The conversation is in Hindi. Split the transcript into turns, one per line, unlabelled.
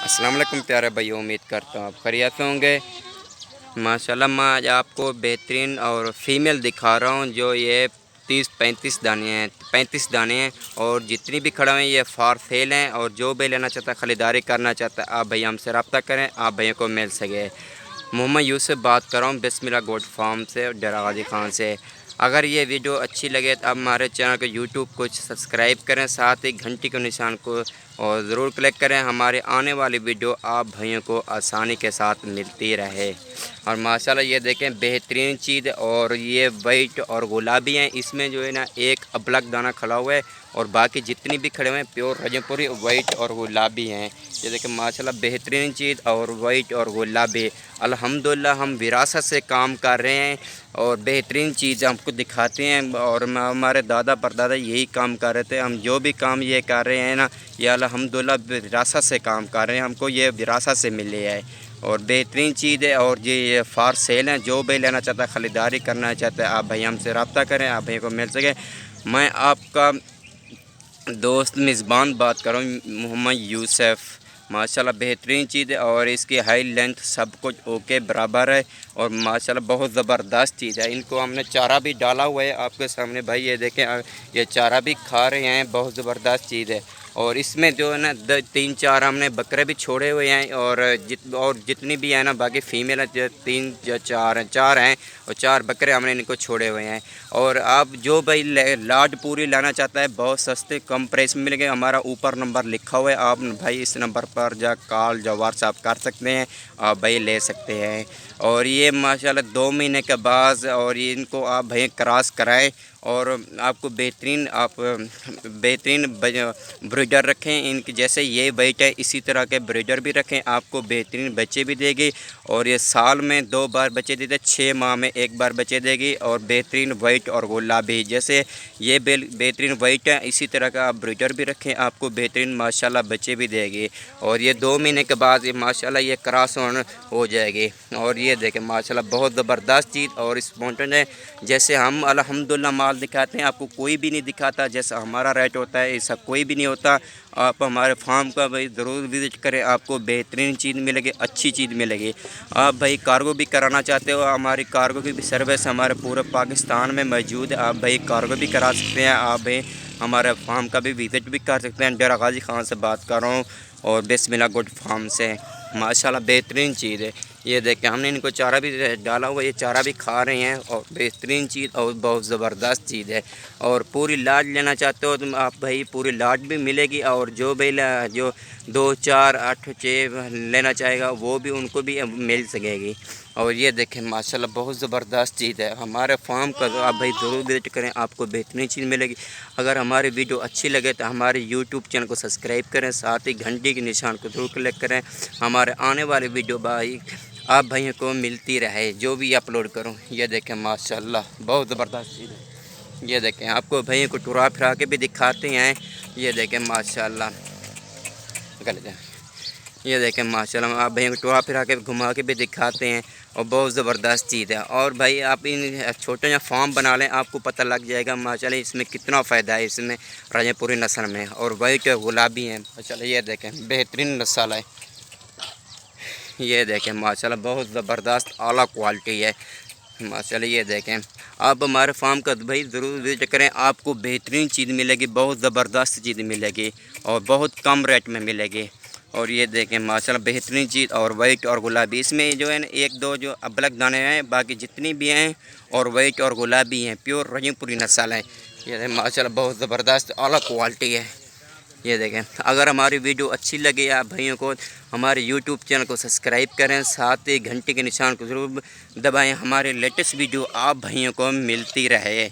अस्सलाम वालेकुम प्यारे भाई, उम्मीद करता हूँ आप खैरियत से होंगे। माशाल्लाह मैं आज आपको बेहतरीन और फीमेल दिखा रहा हूँ जो ये 30-35 दाने हैं, 35 दाने हैं और जितनी भी खड़े हैं ये फॉर सेल हैं। और जो भी लेना चाहता है, ख़रीदारी करना चाहता है, आप भैया हमसे रब्ता करें, आप भैया को मिल सके। मोहम्मद यूसुफ बात कर रहा हूँ बिस्मिल्लाह गोट फार्म से, डेरा गाजी खान से। अगर ये वीडियो अच्छी लगे तो आप हमारे चैनल को यूट्यूब को सब्सक्राइब करें, साथ ही घंटी के निशान को और ज़रूर क्लिक करें। हमारे आने वाली वीडियो आप भाइयों को आसानी के साथ मिलती रहे। और माशाल्लाह ये देखें बेहतरीन चीज़, और ये वाइट और गुलाबी हैं। इसमें जो है ना एक अबलग दाना खड़ा हुआ है और बाकी जितनी भी खड़े हुए हैं प्योर रजमपुरी वाइट और गुलाबी हैं। ये देखें माशाल्लाह बेहतरीन चीज़ और वाइट और गुलाबी। अल्हम्दुलिल्लाह हम विरासत से काम कर रहे हैं और बेहतरीन चीज़ हमको दिखाते हैं। और हमारे दादा परदादा यही काम कर रहे थे। हम जो भी काम ये कर रहे हैं ना, ये अल्हम्दुलिल्लाह विरासत से काम कर रहे हैं, हमको ये विरासत से मिले है और बेहतरीन चीज़ है। और ये फॉर सेल हैं, जो भी लेना चाहता है, ख़रीदारी करना चाहता है, आप भैया हमसे रब्ता करें, आप भैया को मिल सके। मैं आपका दोस्त मेज़बान बात कर रहा हूँ, मोहम्मद यूसुफ। माशाल्लाह बेहतरीन चीज़ है और इसकी हाई लेंथ सब कुछ ओके बराबर है और माशाल्लाह बहुत ज़बरदस्त चीज़ है। इनको हमने चारा भी डाला हुआ है आपके सामने भाई, ये देखें, ये चारा भी खा रहे हैं, बहुत ज़बरदस्त चीज़ है। और इसमें जो है ना 3-4 हमने बकरे भी छोड़े हुए हैं और जितनी भी है ना बाकी फ़ीमेल है, 3 या 4 हैं और 4 बकरे हमने इनको छोड़े हुए हैं। और आप जो भाई लाड पूरी लाना चाहता है बहुत सस्ते कम प्राइस में मिलेंगे। हमारा ऊपर नंबर लिखा हुआ है, आप भाई इस नंबर पर जा कॉल या व्हाट्सएप कर सकते हैं, आप भाई ले सकते हैं। और ये माशाल्लाह 2 महीने के बाद और ये इनको आप भाई क्रॉस कराएं और आपको बेहतरीन ब्रीडर रखें इनकी। जैसे ये वाइट है इसी तरह के ब्रीडर भी रखें, आपको बेहतरीन बच्चे भी देगी। और ये साल में 2 बार बच्चे देते, 6 माह में 1 बार बच्चे देगी। और बेहतरीन वाइट और गुलाबी, जैसे ये बेहतरीन वाइट है इसी तरह का आप ब्रीडर भी रखें, आपको बेहतरीन माशाल्लाह बच्चे भी देगी। और ये 2 महीने के बाद ये माशाल्लाह ये क्रॉस हो जाएगी। और ये देखें माशाल्लाह बहुत ज़बरदस्त चीज़ और स्पॉन्टन है। जैसे हम अल्हम्दुलिल्लाह माल दिखाते हैं, आपको कोई भी नहीं दिखाता जैसा हमारा रेट होता है, ऐसा कोई भी नहीं होता। आप हमारे फार्म का भाई ज़रूर विज़िट करें, आपको बेहतरीन चीज़ मिलेगी, अच्छी चीज़ मिलेगी। आप भाई कार्गो भी कराना चाहते हो, हमारी कार्गो की भी सर्विस हमारे पूरे पाकिस्तान में मौजूद है। आप भाई कार्गो भी करा सकते हैं, आप भाई हमारे फार्म का भी विज़िट भी कर सकते हैं। डेरा गाजी खान से बात कर रहा हूँ और बिस्मिल्लाह गुड फार्म से। माशाल्लाह बेहतरीन चीज़ है। ये देखें हमने इनको चारा भी डाला हुआ, ये चारा भी खा रहे हैं और बेहतरीन चीज़ और बहुत ज़बरदस्त चीज़ है। और पूरी लाट लेना चाहते हो तो आप भाई पूरी लाट भी मिलेगी। और जो भी जो 2, 4, 8, 6 लेना चाहेगा वो भी उनको भी मिल सकेगी। और ये देखें माशाल्लाह बहुत ज़बरदस्त चीज़ है। हमारे फार्म का तो आप भाई ज़रूर विजिट करें, आपको बेहतरीन चीज़ मिलेगी। अगर हमारी वीडियो अच्छी लगे तो हमारे यूट्यूब चैनल को सब्सक्राइब करें, साथ ही घंटी के निशान को ज़रूर क्लिक करें। हमारे आने वाली वीडियो भाई आप भाइयों को मिलती रहे, जो भी अपलोड करूं। ये देखें माशाल्लाह बहुत ज़बरदस्त चीज़ है। ये देखें आपको भाइयों को टुरा फिरा के भी दिखाते हैं। ये देखें माशाल्लाह गलत है। ये देखें माशाल्लाह आप भाइयों को टुरा फिरा के घुमा के भी दिखाते हैं और बहुत ज़बरदस्त चीज़ है। और भाई आप इन छोटे या फार्म बना लें, आपको पता लग जाएगा माशाल्लाह इसमें कितना फ़ायदा है इसमें रजमपुरी नस्ल में। और वाइट और गुलाबी हैं माशाल्लाह, ये देखें बेहतरीन नस्ल है। ये देखें माशाल्लाह बहुत ज़बरदस्त आला क्वालिटी है माशाल्लाह। ये देखें आप हमारे फार्म का भाई ज़रूर विजिट करें, आपको बेहतरीन चीज़ मिलेगी, बहुत ज़बरदस्त चीज़ मिलेगी और बहुत कम रेट में मिलेगी। और ये देखें माशाल्लाह बेहतरीन चीज़ और वाइट और गुलाबी, इसमें जो है ना 1-2 जो अबलग दाने हैं, बाकी जितनी भी हैं और वाइट और गुलाबी हैं, प्योर रजमपुरी नस्ल है। ये माशाल्लाह बहुत ज़बरदस्त आला क्वालिटी है। ये देखें अगर हमारी वीडियो अच्छी लगे आप भाइयों को हमारे यूट्यूब चैनल को सब्सक्राइब करें, साथ ही घंटे के निशान को ज़रूर दबाएं, हमारे लेटेस्ट वीडियो आप भाइयों को मिलती रहे।